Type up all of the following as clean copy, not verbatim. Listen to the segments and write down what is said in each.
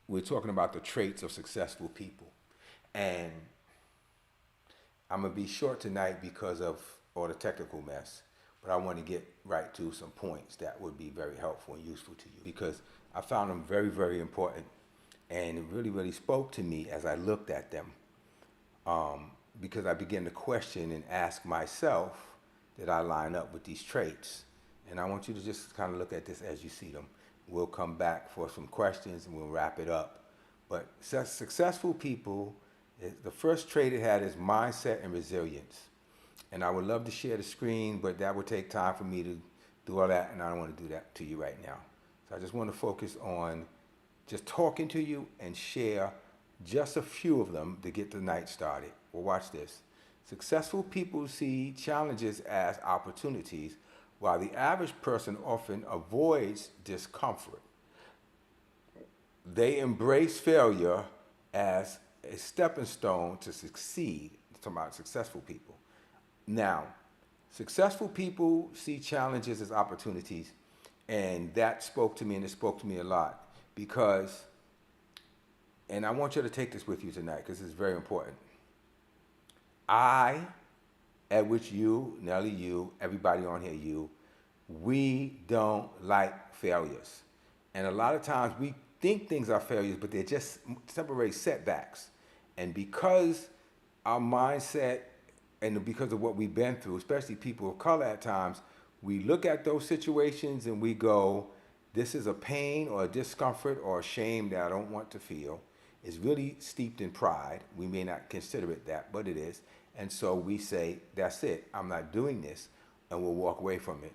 we're talking about the traits of successful people. And I'm going to be short tonight because of all the technical mess, but I want to get right to some points that would be very helpful and useful to you because I found them very, very important. And it really, really spoke to me as I looked at them because I began to question and ask myself, did I line up with these traits? And I want you to just kind of look at this as you see them. We'll come back for some questions and we'll wrap it up. But successful people, the first trait it had is mindset and resilience. And I would love to share the screen, but that would take time for me to do all that, and I don't want to do that to you right now. So I just want to focus on just talking to you and share just a few of them to get the night started. Well, watch this. Successful people see challenges as opportunities, while the average person often avoids discomfort. They embrace failure as a stepping stone to succeed. Talking about successful people. Now, successful people see challenges as opportunities, and that spoke to me, and it spoke to me a lot because, and I want you to take this with you tonight because it's very important. I, at which you, Nelly, you, everybody on here, you, we don't like failures. And a lot of times we think things are failures, but they're just temporary setbacks. And because our mindset and because of what we've been through, especially people of color at times, we look at those situations and we go, this is a pain or a discomfort or a shame that I don't want to feel. It's really steeped in pride. We may not consider it that, but it is. And so we say, that's it, I'm not doing this, and we'll walk away from it.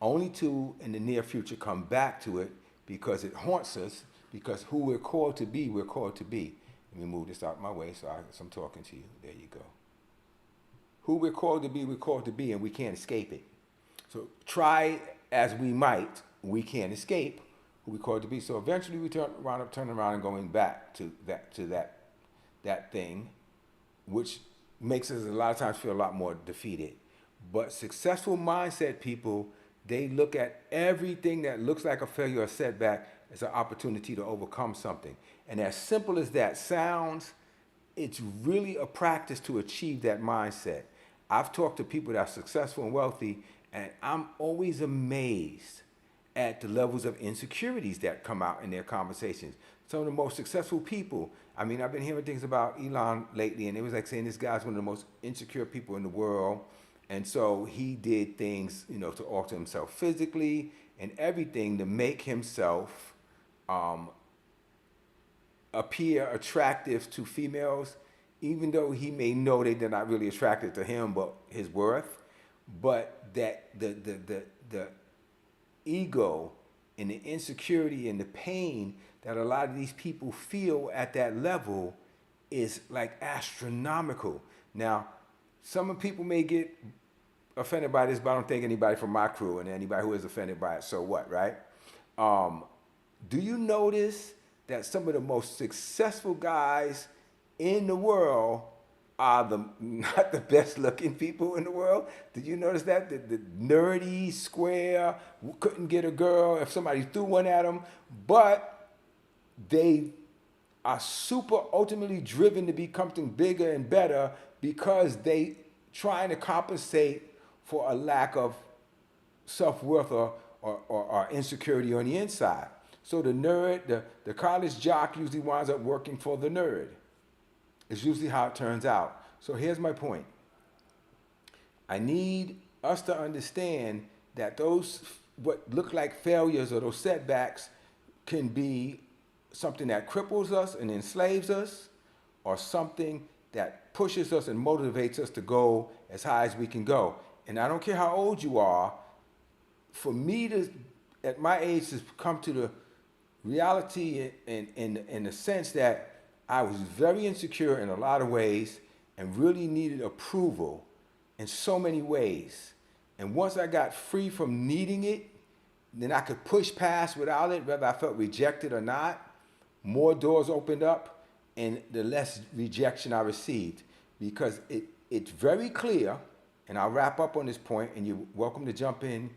Only to, in the near future, come back to it because it haunts us, because who we're called to be, we're called to be. Let me move this out my way so I'm talking to you. There you go. Who we're called to be, we're called to be, and we can't escape it. So try as we might, we can't escape who we're called to be. So eventually we turn around and going back to that thing, which makes us a lot of times feel a lot more defeated. But successful mindset people, they look at everything that looks like a failure or setback as an opportunity to overcome something. And as simple as that sounds, it's really a practice to achieve that mindset. I've talked to people that are successful and wealthy, and I'm always amazed at the levels of insecurities that come out in their conversations. Some of the most successful people, I mean, I've been hearing things about Elon lately, and it was like saying this guy's one of the most insecure people in the world. And so he did things, to alter himself physically and everything to make himself appear attractive to females, even though he may know they're not really attracted to him, but his worth. But that the ego and the insecurity and the pain that a lot of these people feel at that level is like astronomical. Now, some people may get offended by this, but I don't think anybody from my crew and anybody who is offended by it, so what, right? Do you notice that some of the most successful guys in the world are not the best looking people in the world? Did you notice that? The nerdy, square, couldn't get a girl if somebody threw one at them, but they are super ultimately driven to become something bigger and better because they trying to compensate for a lack of self-worth or insecurity on the inside. So the nerd, the college jock usually winds up working for the nerd. It's usually how it turns out. So here's my point. I need us to understand that those what look like failures or those setbacks can be something that cripples us and enslaves us, or something that pushes us and motivates us to go as high as we can go. And I don't care how old you are, for me to, at my age, to come to the reality in the sense that I was very insecure in a lot of ways and really needed approval in so many ways. And once I got free from needing it, then I could push past without it, whether I felt rejected or not. More doors opened up and the less rejection I received, because it's very clear, and I'll wrap up on this point and you're welcome to jump in.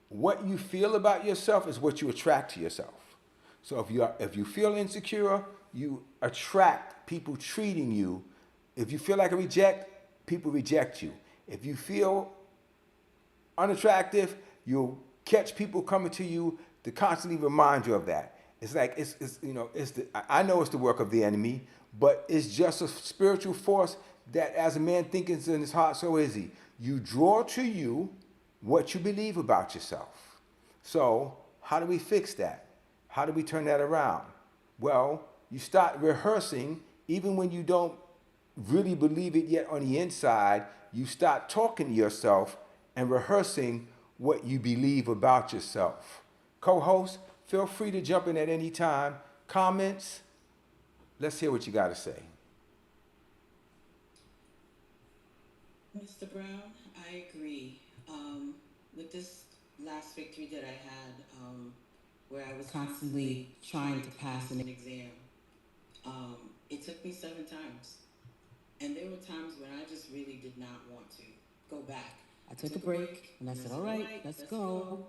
What you feel about yourself is what you attract to yourself. So if you feel insecure, you attract people treating you. If you feel like a reject, people reject you. If you feel unattractive, you'll catch people coming to you to constantly remind you of that. It's like it's you know it's the I know it's the work of the enemy, but it's just a spiritual force that as a man thinketh in his heart, so is he. You draw to you what you believe about yourself. So how do we fix that? How do we turn that around? Well, you start rehearsing even when you don't really believe it yet on the inside. You start talking to yourself and rehearsing what you believe about yourself. Co-host, feel free to jump in at any time. Comments? Let's hear what you got to say. Mr. Brown, I agree. With this last victory that I had, where I was constantly trying to pass an exam, it took me 7 times. And there were times when I just really did not want to go back. I took a break and I said, all right, let's go.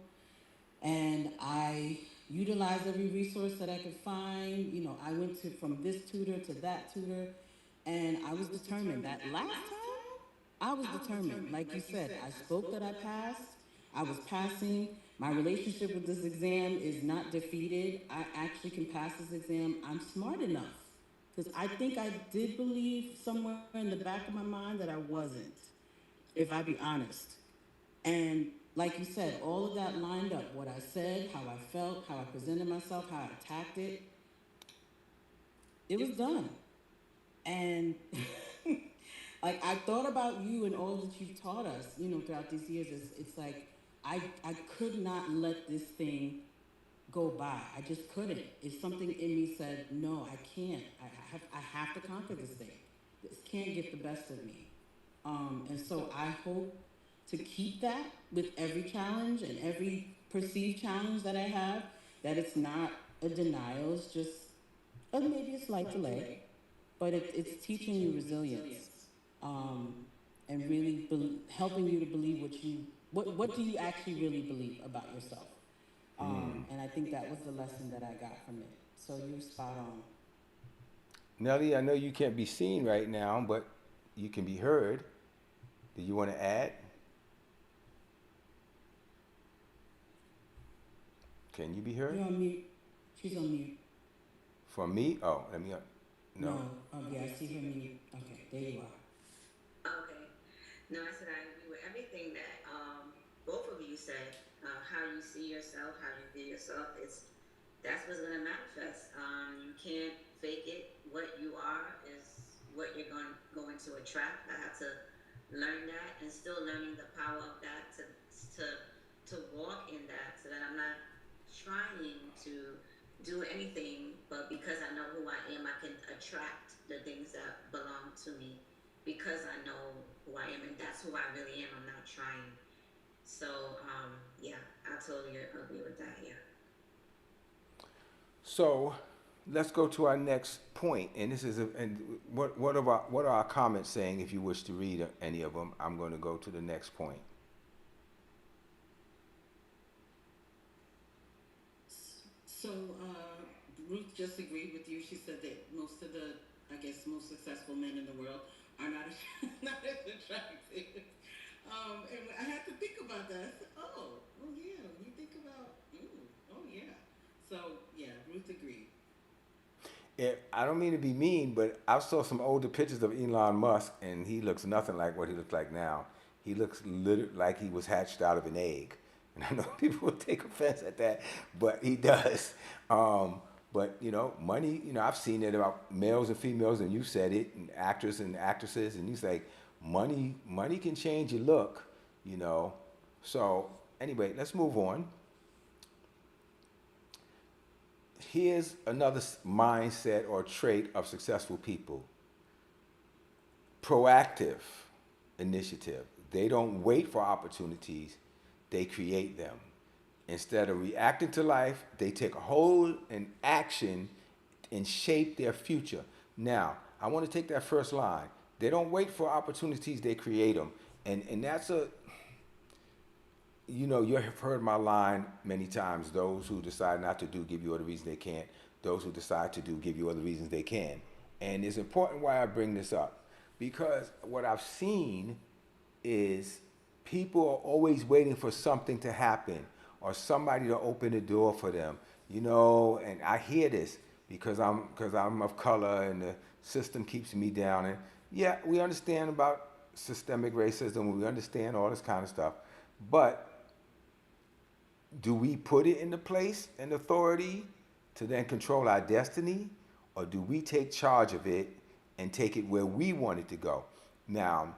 And I utilized every resource that I could find. You know, I went to from this tutor to that tutor, and I was determined that last time I was determined. Like you said, I spoke that I passed. I was passing. My relationship with this exam is not defeated. I actually can pass this exam. I'm smart enough. Because I think I did believe somewhere in the back of my mind that I wasn't, if I be honest. And like you said, all of that lined up. What I said, how I felt, how I presented myself, how I attacked it, it was done. And like I thought about you and all that you've taught us, you know, throughout these years. It's like I could not let this thing go by. I just couldn't. It's something in me said, no, I can't. I have to conquer this thing. This can't get the best of me. And so I hope to keep that with every challenge and every perceived challenge that I have. That it's not a denial. It's just maybe a slight delay, but it's teaching you resilience, um, and really helping you to believe what do you actually really believe about yourself. And I think that was the lesson that I got from it. So you're spot on. Nelly, I know you can't be seen right now, but you can be heard. Do you want to add? Can you be heard? You're on mute. She's on mute. For me? Oh, let me. No. No. Yeah, I see her mute. Okay, there you are. Okay. No, I said I agree with everything that both of you said. How you see yourself, how you view yourself, that's what's gonna manifest. You can't fake it. What you are is what you're going to attract. I had to learn that, and still learning the power of that to walk in that, so that I'm not trying to do anything, but because I know who I am, I can attract the things that belong to me because I know who I am, and that's who I really am. I'm not trying. So, yeah, I totally agree with that. Yeah. So, let's go to our next point, and this is and what are our comments saying? If you wish to read any of them, I'm going to go to the next point. So Ruth just agreed with you. She said that most of the, I guess, most successful men in the world are not not as attractive. And I had to think about that. I said, oh yeah. You think about, oh yeah. So yeah, Ruth agreed. I don't mean to be mean, but I saw some older pictures of Elon Musk, and he looks nothing like what he looks like now. He looks like he was hatched out of an egg. And I know people will take offense at that, but he does. But money. I've seen it about males and females, and you said it, and actors and actresses, and you say, money can change your look. So anyway, let's move on. Here's another mindset or trait of successful people: proactive initiative. They don't wait for opportunities, they create them. Instead of reacting to life, they take a hold and action and shape their future. Now, I want to take that first line. They don't wait for opportunities, they create them. And that's you know, you have heard my line many times. Those who decide not to do give you all the reasons they can't. Those who decide to do give you all the reasons they can. And it's important why I bring this up. Because what I've seen is people are always waiting for something to happen or somebody to open the door for them. You know, and I hear this because I'm of color and the system keeps me down. And yeah, we understand about systemic racism. We understand all this kind of stuff. But do we put it into place and authority to then control our destiny, or do we take charge of it and take it where we want it to go? Now,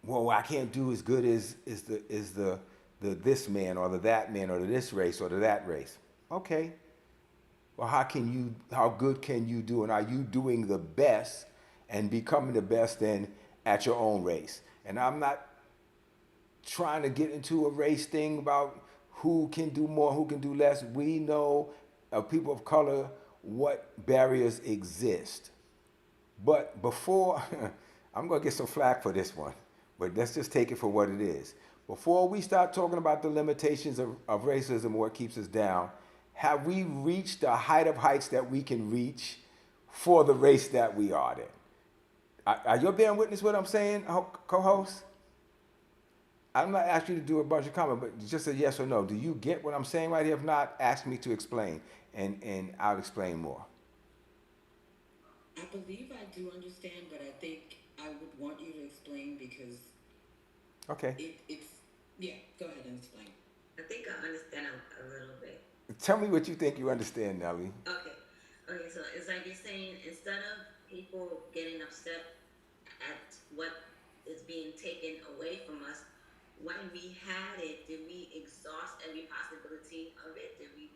well, I can't do as good as the this man or the that man or the this race or the that race. Okay. Well, how good can you do, and are you doing the best and becoming the best then at your own race? And I'm not trying to get into a race thing about who can do more, who can do less. We know, people of color, what barriers exist. But before, I'm going to get some flack for this one, but let's just take it for what it is. Before we start talking about the limitations of racism, what keeps us down, have we reached the height of heights that we can reach for the race that we are in? Are you bearing witness what I'm saying, co-host? I'm not asking you to do a bunch of comments, but just a yes or no. Do you get what I'm saying right here? If not, ask me to explain, and I'll explain more. I believe I do understand, but I think I would want you to explain because Okay. it's yeah. Go ahead and explain. I think I understand a little bit. Tell me what you think you understand, Nelly. Okay. Okay, so it's like you're saying, instead of people getting upset at what is being taken away from us, when we had it, did we exhaust every possibility of it? Did we?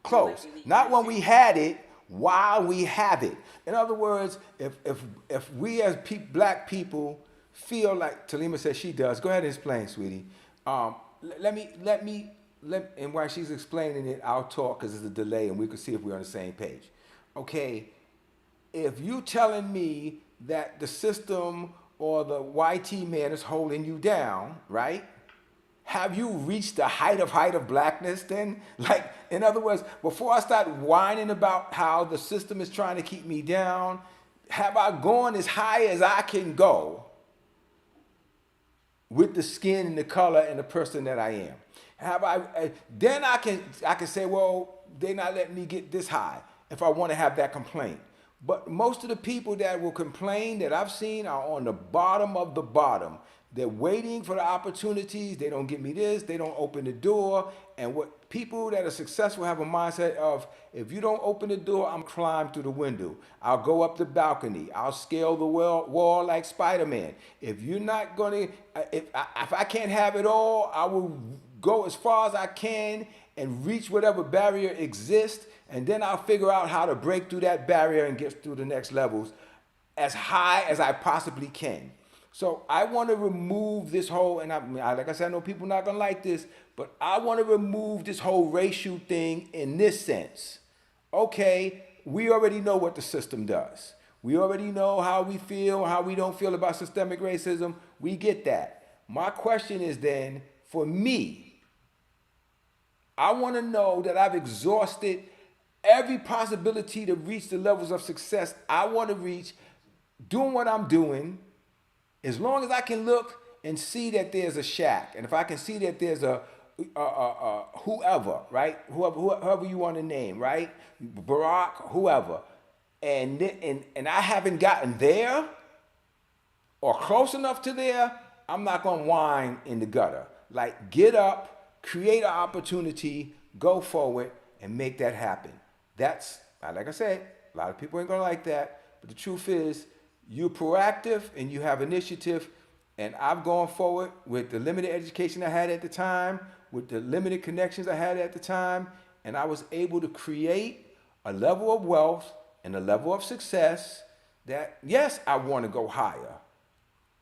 Close. Not when we had it, while we have it. In other words, if we as black people feel like Talima says she does, go ahead and explain, sweetie. Let me, and while she's explaining it, I'll talk because there's a delay and we can see if we're on the same page. Okay, if you telling me that the system or the YT man is holding you down, right? Have you reached the height of blackness then? Like, in other words, before I start whining about how the system is trying to keep me down, have I gone as high as I can go with the skin and the color and the person that I am? Have I? Then I can say, well, they're not letting me get this high if I want to have that complaint. But most of the people that will complain that I've seen are on the bottom of the bottom. They're waiting for the opportunities. They don't give me this. They don't open the door. And what people that are successful have a mindset of, if you don't open the door, I'm climb through the window. I'll go up the balcony. I'll scale the wall like Spider-Man. If you're not going to, if I can't have it all, I will go as far as I can and reach whatever barrier exists. And then I'll figure out how to break through that barrier and get through the next levels as high as I possibly can. So I want to remove this whole, and like I said, I know people are not going to like this, but I want to remove this whole racial thing in this sense. Okay, we already know what the system does. We already know how we feel, how we don't feel about systemic racism. We get that. My question is then, for me, I want to know that I've exhausted every possibility to reach the levels of success I want to reach, doing what I'm doing, as long as I can look and see that there's a Shaq, and if I can see that there's a whoever, right? Whoever you want to name, right? Barack, whoever, and I haven't gotten there or close enough to there, I'm not gonna whine in the gutter. Like, get up, create an opportunity, go forward, and make that happen. That's, like I said, a lot of people ain't gonna like that, but the truth is, you're proactive and you have initiative, and I've gone forward with the limited education I had at the time, with the limited connections I had at the time, and I was able to create a level of wealth and a level of success that, yes, I want to go higher,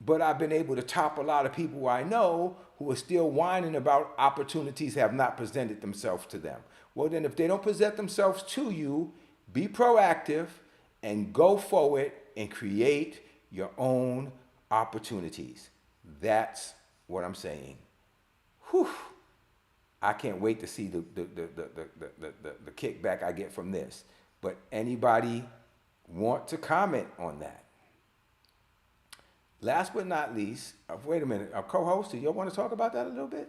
but I've been able to top a lot of people I know who are still whining about opportunities have not presented themselves to them. Well, then if they don't present themselves to you, be proactive and go forward and create your own opportunities. That's what I'm saying. whew, I can't wait to see the kickback I get from this. But anybody want to comment on that? Last but not least, wait a minute, our co-host, do y'all want to talk about that a little bit?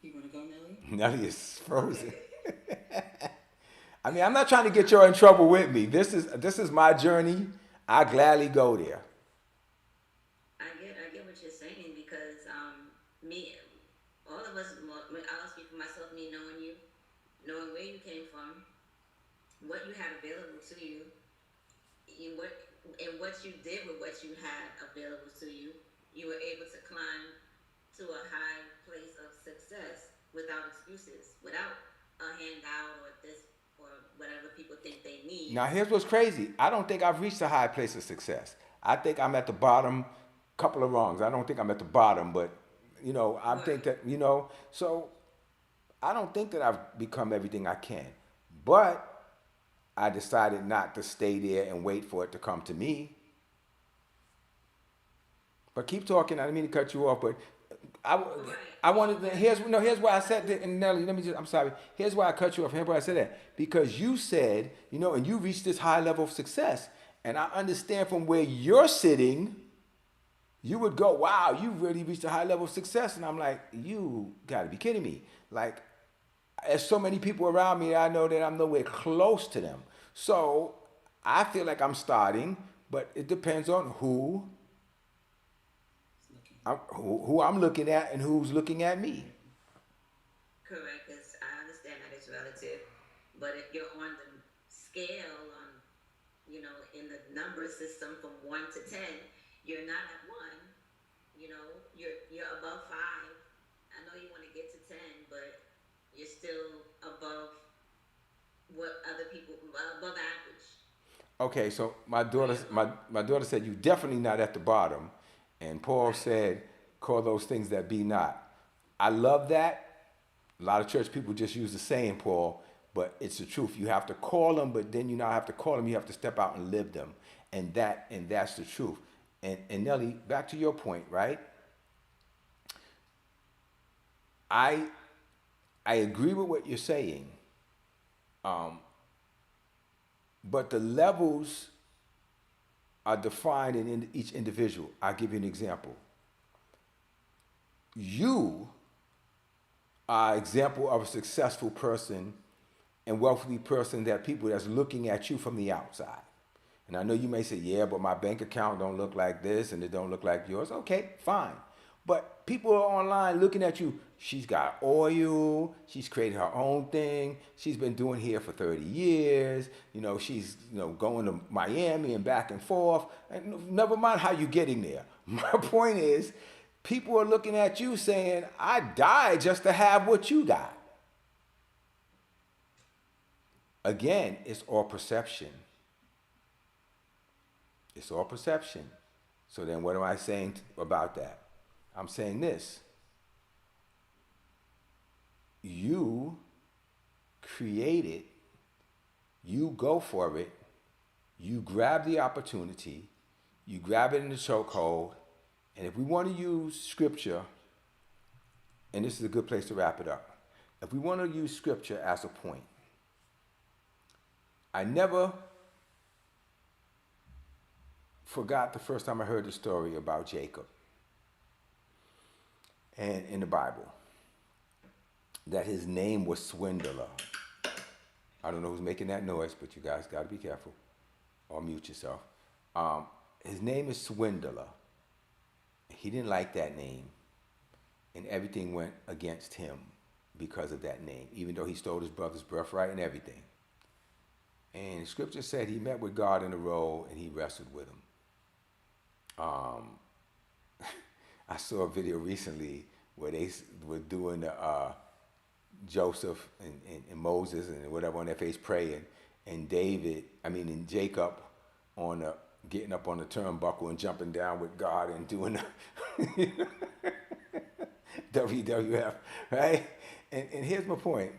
You want to go, Nelly? Nelly is frozen. I mean, I'm not trying to get y'all in trouble with me. This is my journey. I gladly go there. I get what you're saying because me, all of us. I'll speak for myself. Me knowing you, knowing where you came from, what you had available to you, and what you did with what you had available to you, you were able to climb to a high place of success without excuses, without a handout or this or whatever people think they need. Now, here's what's crazy. I don't think I've reached a high place of success. I think I'm at the bottom, couple of rungs. I don't think I'm at the bottom, but, I think that, so I don't think that I've become everything I can. But I decided not to stay there and wait for it to come to me. But keep talking. I didn't mean to cut you off, but I wanted to, here's why I said that, and Nelly, I'm sorry. Here's why I cut you off. Here's why I said that. Because you said, and you reached this high level of success. And I understand from where you're sitting, you would go, wow, you really reached a high level of success. And I'm like, you gotta be kidding me. Like, there's so many people around me, I know that I'm nowhere close to them. So I feel like I'm starting, but it depends on who I'm looking at and who's looking at me. Correct, because I understand that it's relative, but if you're on the scale in the number system from 1 to 10, you're not at 1. You're above 5. I know you want to get to 10, but you're still above what other people above average. Okay, so my daughter said you're definitely not at the bottom, and Paul said, "Call those things that be not." I love that. A lot of church people just use the saying, Paul, but it's the truth. You have to call them, but then you not have to call them. You have to step out and live them, and that's the truth. And Nelly, back to your point, right? I agree with what you're saying, but the levels are defined in each individual. I'll give you an example. You are an example of a successful person and wealthy person that people that's looking at you from the outside. And I know you may say, yeah, but my bank account don't look like this and it don't look like yours. Okay, fine. But people are online looking at you. She's got oil. She's created her own thing. She's been doing here for 30 years. She's going to Miami and back and forth. And never mind how you're getting there. My point is, people are looking at you saying, I died just to have what you got. Again, it's all perception. It's all perception. So then what am I saying about that? I'm saying this. You create it. You go for it. You grab the opportunity. You grab it in the chokehold. And if we want to use scripture, and this is a good place to wrap it up. If we want to use scripture as a point, I never forgot the first time I heard the story about Jacob and in the Bible, that his name was Swindler. I don't know who's making that noise, but you guys got to be careful or mute yourself. His name is Swindler. He didn't like that name, and everything went against him because of that name, even though he stole his brother's birthright and everything. And the scripture said he met with God in a row and he wrestled with him. I saw a video recently where they were doing Joseph and Moses and whatever on their face praying, and Jacob getting up on the turnbuckle and jumping down with God and doing the WWF, right? And here's my point.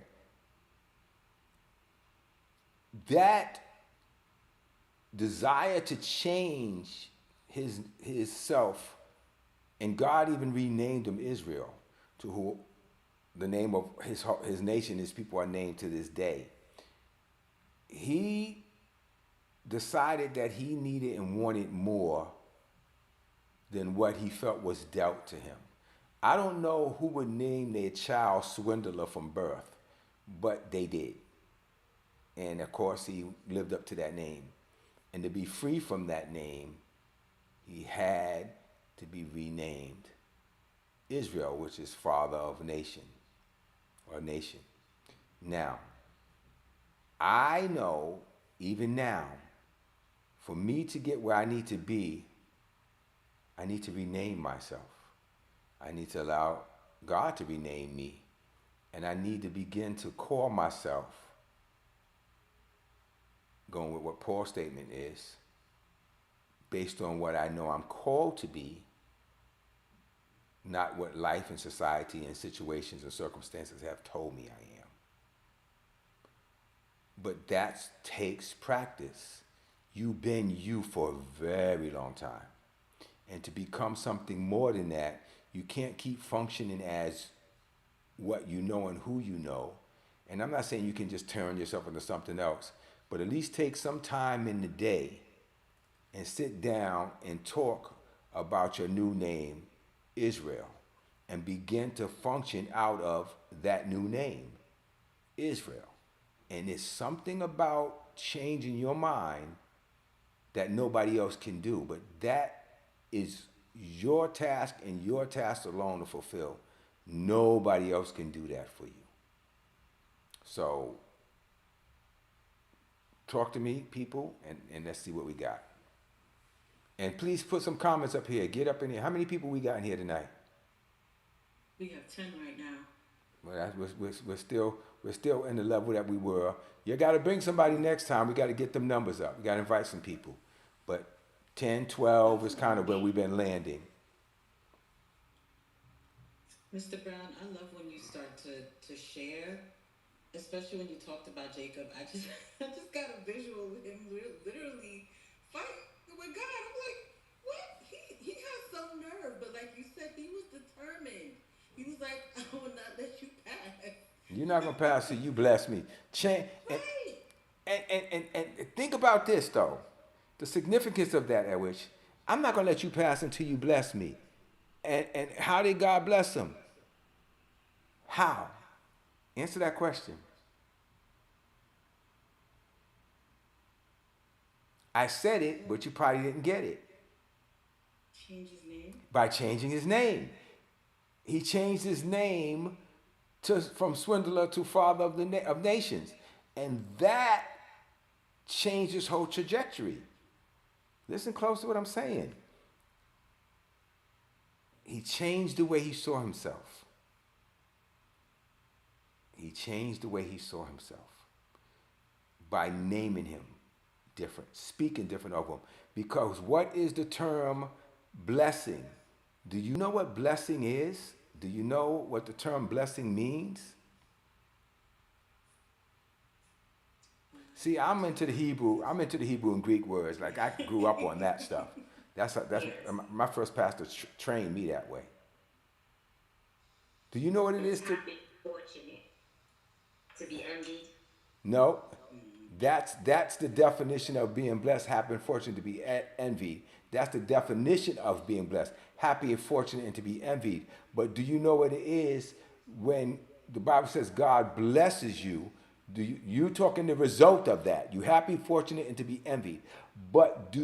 desire to change his self, and God even renamed him Israel, to who the name of his nation, his people are named to this day. He decided that he needed and wanted more than what he felt was dealt to him. I don't know who would name their child Swindler from birth, but they did. And of course, he lived up to that name. And to be free from that name, he had to be renamed Israel, which is father of nation, or nation. Now, I know, even now, for me to get where I need to be, I need to rename myself. I need to allow God to rename me. And I need to begin to call myself, going with what Paul's statement is, based on what I know I'm called to be, not what life and society and situations and circumstances have told me I am. But that takes practice. You've been you for a very long time. And to become something more than that, you can't keep functioning as what you know and who you know. And I'm not saying you can just turn yourself into something else, but at least take some time in the day and sit down and talk about your new name, Israel, and begin to function out of that new name, Israel. And it's something about changing your mind that nobody else can do, but that is your task and your task alone to fulfill. Nobody else can do that for you. So talk to me, people, and let's see what we got. And please put some comments up here. Get up in here. How many people we got in here tonight? We have 10 right now. Well, we're still in the level that we were. You got to bring somebody next time. We got to get them numbers up. We got to invite some people. But 10, 12 is kind of where we've been landing. Mr. Brown, I love when you start to share, especially when you talked about Jacob. I just got a visual of him literally fighting with God. I'm like, what? He has some nerve, but like you said, he was determined. He was like, I will not let you pass. You're not gonna pass till you bless me. And think about this though, the significance of that, at which I'm not gonna let you pass until you bless me. And how did God bless him? How? Answer that question. I said it, but you probably didn't get it. Change his name? By changing his name. He changed his name from swindler to father of nations. And that changed his whole trajectory. Listen close to what I'm saying. He changed the way he saw himself. He changed the way he saw himself by naming him different, speaking different of him. Because what is the term blessing? Do you know what blessing is? Do you know what the term blessing means? See, I'm into the Hebrew and Greek words. Like I grew up on that stuff. That's my first pastor trained me that way. Do you know what it is to? Fortunate to be envied. No, that's the definition of being blessed. Happy and fortunate to be envied. That's the definition of being blessed. Happy and fortunate and to be envied. But do you know what it is when the Bible says God blesses you? You talking the result of that? You happy, fortunate, and to be envied. But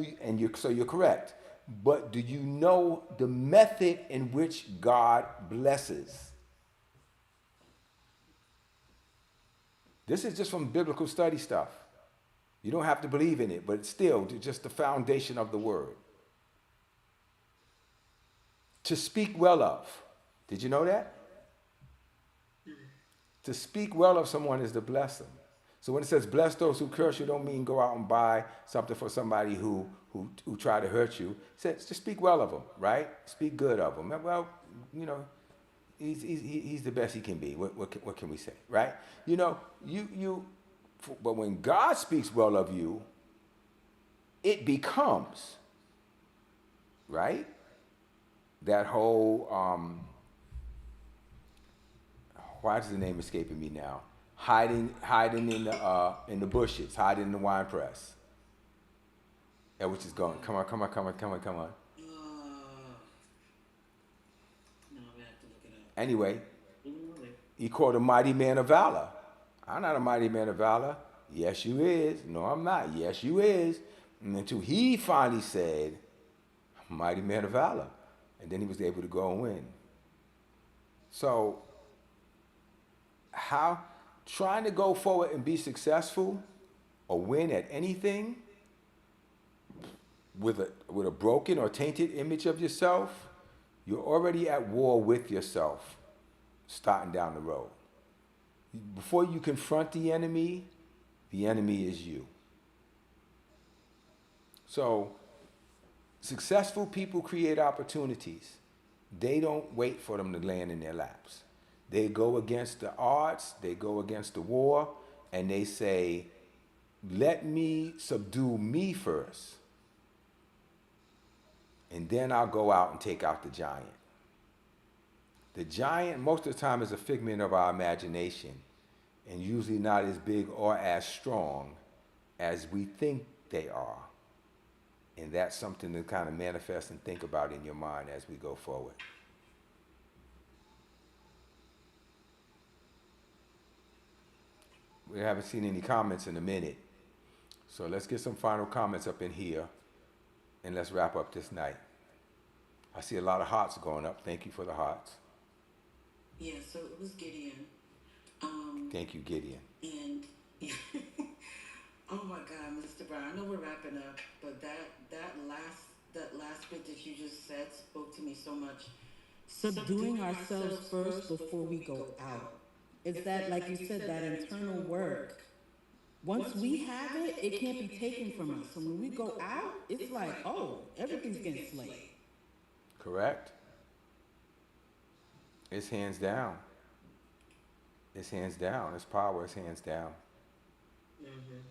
so you're correct. But do you know the method in which God blesses? This is just from biblical study stuff. You don't have to believe in it, but it's still just the foundation of the word. To speak well of. Did you know that? To speak well of someone is to bless them. So when it says bless those who curse you, don't mean go out and buy something for somebody who try to hurt you. It says just speak well of them, right? Speak good of them. Well, you know, he's the best he can be. What can we say, right? You know, but when God speaks well of you, it becomes, right? That whole, why is the name escaping me now? Hiding in the bushes, hiding in the wine press. And which is going, come on, come on, come on, come on, come on. No, I'm gonna have to look it up. Anyway, You know it. he called a mighty man of valor. I'm not a mighty man of valor. Yes, you is. No, I'm not. Yes, you is. And until he finally said, mighty man of valor. And then he was able to go and win. So, how trying to go forward and be successful or win at anything with a broken or tainted image of yourself, you're already at war with yourself starting down the road. Before you confront the enemy is you. So, successful people create opportunities. They don't wait for them to land in their laps. They go against the odds, they go against the war, and they say, let me subdue me first. And then I'll go out and take out the giant. The giant, most of the time, is a figment of our imagination and usually not as big or as strong as we think they are. And that's something to kind of manifest and think about in your mind as we go forward. We haven't seen any comments in a minute. So let's get some final comments up in here and let's wrap up this night. I see a lot of hearts going up. Thank you for the hearts. Yeah, so it was Gideon. Thank you, Gideon. And oh my God, Mr. Brown, I know we're wrapping up, but that last bit that you just said spoke to me so much. Subduing ourselves first before we go out. It's that, like you said, that internal work. Once we have it, it can't be taken from us. So when we go out, it's like, oh, everything's getting slayed. Correct? It's hands down. It's hands down. It's power. It's hands down. Mm-hmm.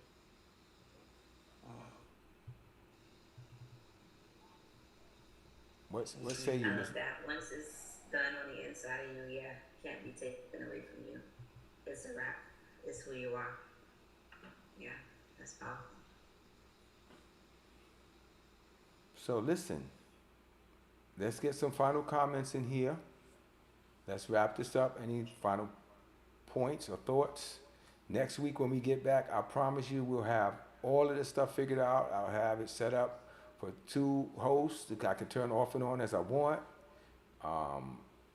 What say you, Miss? That once it's done on the inside of you, yeah, can't be taken away from you. It's a wrap. It's who you are. Yeah, that's powerful. So listen, let's get some final comments in here. Let's wrap this up. Any final points or thoughts? Next week when we get back, I promise you we'll have all of this stuff figured out. I'll have it set up for 2 hosts that I can turn off and on as I want.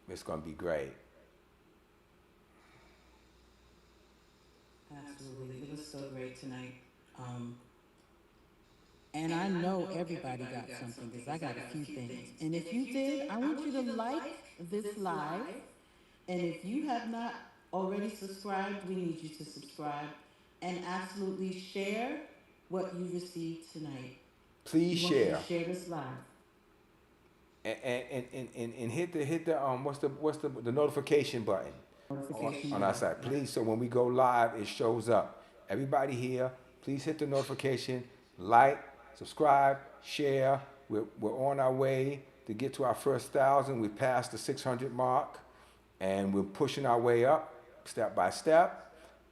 It's going to be great. Absolutely. It was so great tonight. And I know everybody got something because I got a few things. And if you did, I want you to like this live. And if you have not already subscribed, we need you to subscribe and absolutely share what you received tonight. Please share. Share this live. And hit the what's the notification button on our site, please. So when we go live, it shows up. Everybody here, please hit the notification, like, subscribe, share. We're on our way to get to our first 1,000. We passed the 600 mark, and we're pushing our way up step by step.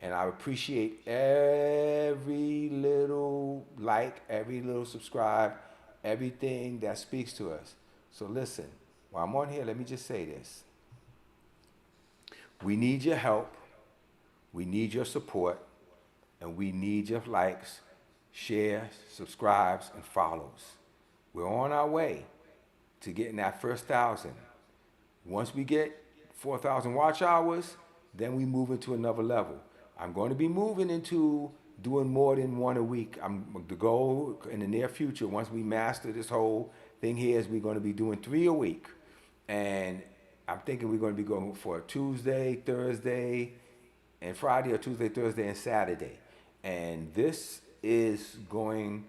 And I appreciate every little like, every little subscribe, everything that speaks to us. So listen, while I'm on here, let me just say this. We need your help. We need your support. And we need your likes, shares, subscribes, and follows. We're on our way to getting that first 1,000. Once we get 4,000 watch hours, then we move into another level. I'm going to be moving into doing more than 1 a week. The goal in the near future, once we master this whole thing here, is we're going to be doing 3 a week. And I'm thinking we're going to be going for Tuesday, Thursday, and Friday, or Tuesday, Thursday, and Saturday. And this is going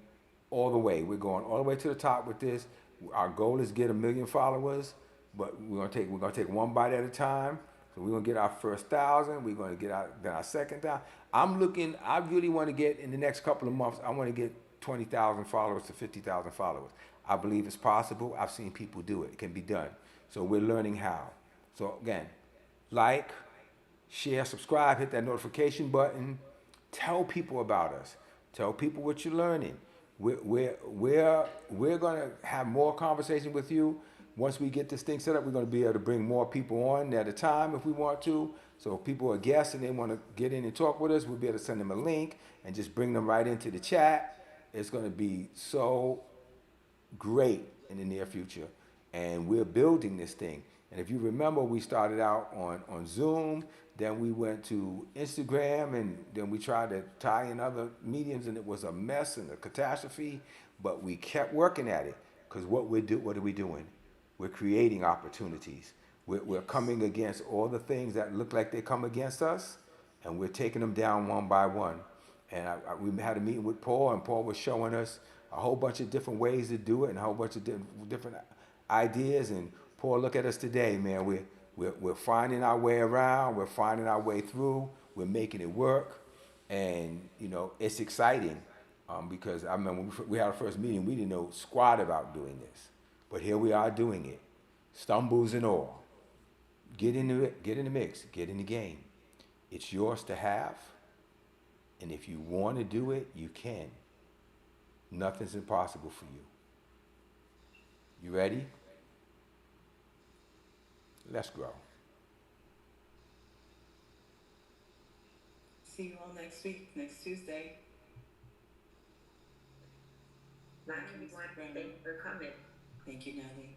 all the way. We're going all the way to the top with this. Our goal is to get 1 million followers, but we're gonna take one bite at a time. So we're gonna get our first 1,000. We're gonna get our second 1,000. I really want to get in the next couple of months. I want to get 20,000 followers to 50,000 followers. I believe it's possible. I've seen people do it. It can be done. So we're learning how. So again, like, share, subscribe, hit that notification button. Tell people about us. Tell people what you're learning. We're going to have more conversation with you. Once we get this thing set up, we're going to be able to bring more people on at a time if we want to. So if people are guests and they want to get in and talk with us, we'll be able to send them a link and just bring them right into the chat. It's going to be so great in the near future. And we're building this thing. And if you remember, we started out on Zoom, then we went to Instagram, and then we tried to tie in other mediums, and it was a mess and a catastrophe. But we kept working at it, because what are we doing? We're creating opportunities. We're coming against all the things that look like they come against us, and we're taking them down one by one. And we had a meeting with Paul, and Paul was showing us a whole bunch of different ways to do it, and a whole bunch of different ideas. And Paul, look at us today, man. We're finding our way around. We're finding our way through. We're making it work, and it's exciting because I remember when we had our first meeting, we didn't know squat about doing this, but here we are doing it, stumbles and all. Get in the mix, get in the game. It's yours to have, and if you want to do it, you can. Nothing's impossible for you. You ready? Let's grow. See you all next week, next Tuesday. Bye, everyone. Thank you for coming. Thank you, Nelly.